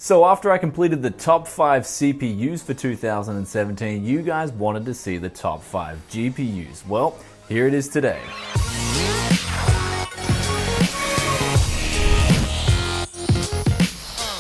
So after I completed the top 5 CPUs for 2017, you guys wanted to see the top 5 GPUs. Well, here it is today.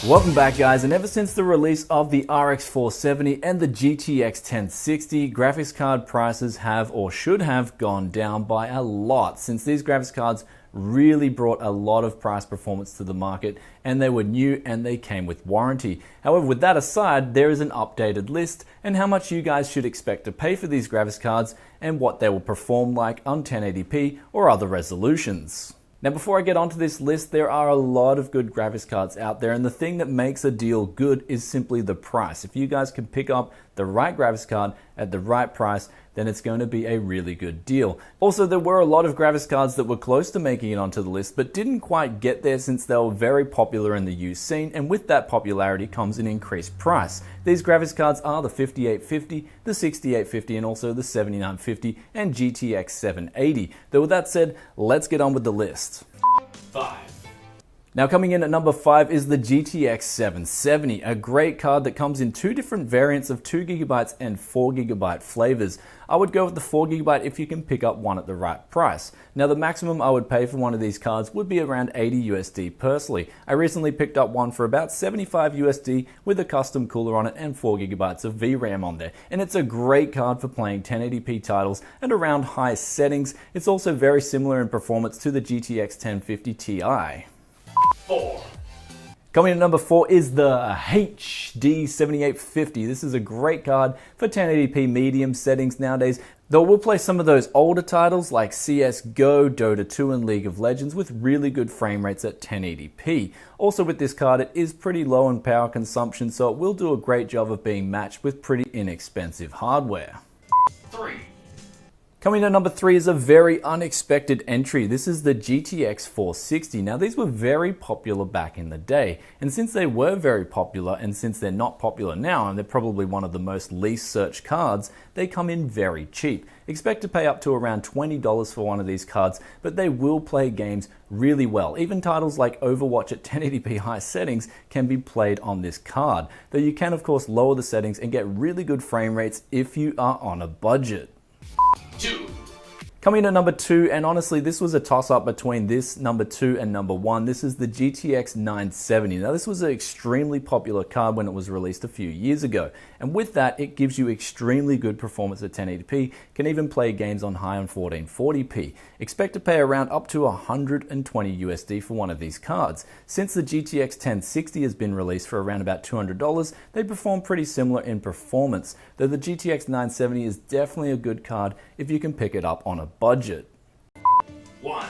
Welcome back guys, and ever since the release of the RX 470 and the GTX 1060, graphics card prices have or should have gone down by a lot, since these graphics cards really brought a lot of price performance to the market, and they were new and they came with warranty. However, with that aside, there is an updated list and how much you guys should expect to pay for these graphics cards and what they will perform like on 1080p or other resolutions. Now, before I get onto this list, there are a lot of good graphics cards out there, and the thing that makes a deal good is simply the price. If you guys can pick up the right graphics card at the right price, then it's going to be a really good deal. Also, there were a lot of graphics cards that were close to making it onto the list, but didn't quite get there since they were very popular in the used scene, and with that popularity comes an increased price. These graphics cards are the 5850, the 6850, and also the 7950 and GTX 780. Though with that said, let's get on with the list. 5. Now coming in at number 5 is the GTX 770, a great card that comes in two different variants of 2GB and 4GB flavors. I would go with the 4GB if you can pick up one at the right price. Now the maximum I would pay for one of these cards would be around 80 USD personally. I recently picked up one for about 75 USD with a custom cooler on it and 4GB of VRAM on there. And it's a great card for playing 1080p titles at around high settings. It's also very similar in performance to the GTX 1050 Ti. 4. Coming in at number 4 is the HD 7850. This is a great card for 1080p medium settings nowadays, though we'll play some of those older titles like CSGO, Dota 2 and League of Legends with really good frame rates at 1080p. Also with this card, it is pretty low in power consumption, so it will do a great job of being matched with pretty inexpensive hardware. 3. Coming in at number 3 is a very unexpected entry. This is the GTX 460. Now these were very popular back in the day, and since they were very popular and since they're not popular now and they're probably one of the most least searched cards, they come in very cheap. Expect to pay up to around $20 for one of these cards, but they will play games really well. Even titles like Overwatch at 1080p high settings can be played on this card, though you can of course lower the settings and get really good frame rates if you are on a budget. 2. Coming in at number 2, and honestly this was a toss-up between this number 2 and number 1, this is the GTX 970. Now this was an extremely popular card when it was released a few years ago, and with that it gives you extremely good performance at 1080p, can even play games on high on 1440p. Expect to pay around up to 120 USD for one of these cards. Since the GTX 1060 has been released for around about $200, they perform pretty similar in performance, though the GTX 970 is definitely a good card if you can pick it up on a budget. 1.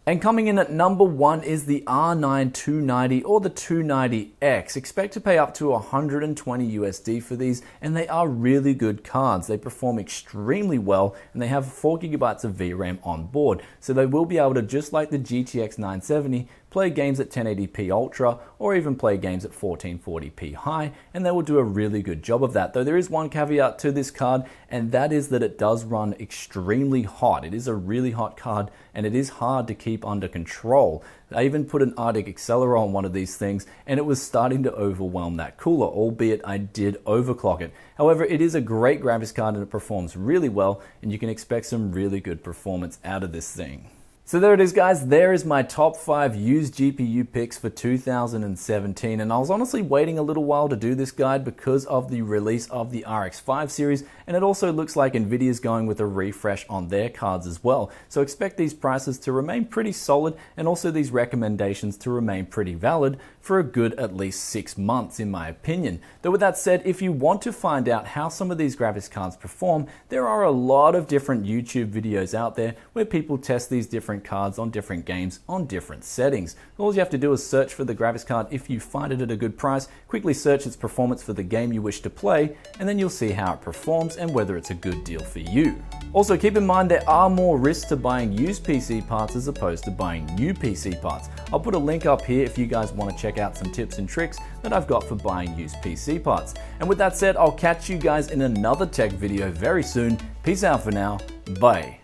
And coming in at number 1 is the R9 290 or the 290X. Expect to pay up to 120 USD for these, and they are really good cards. They perform extremely well, and they have 4GB of VRAM on board, so they will be able to, just like the GTX 970, play games at 1080p Ultra or even play games at 1440p high, and they will do a really good job of that. Though there is one caveat to this card, and that is that it does run extremely hot. It is a really hot card and it is hard to keep under control. I even put an Arctic Accelerator on one of these things and it was starting to overwhelm that cooler, albeit I did overclock it. However, it is a great graphics card and it performs really well, and you can expect some really good performance out of this thing. So there it is guys, there is my top 5 used GPU picks for 2017, and I was honestly waiting a little while to do this guide because of the release of the RX 5 series, and it also looks like Nvidia's going with a refresh on their cards as well. So expect these prices to remain pretty solid, and also these recommendations to remain pretty valid for a good at least 6 months in my opinion. Though with that said, if you want to find out how some of these graphics cards perform, there are a lot of different YouTube videos out there where people test these different cards on different games on different settings. All you have to do is search for the graphics card. If you find it at a good price, quickly search its performance for the game you wish to play, and then you'll see how it performs and whether it's a good deal for you. Also keep in mind there are more risks to buying used PC parts as opposed to buying new PC parts. I'll put a link up here if you guys want to check out some tips and tricks that I've got for buying used PC parts. And with that said, I'll catch you guys in another tech video very soon. Peace out for now. Bye.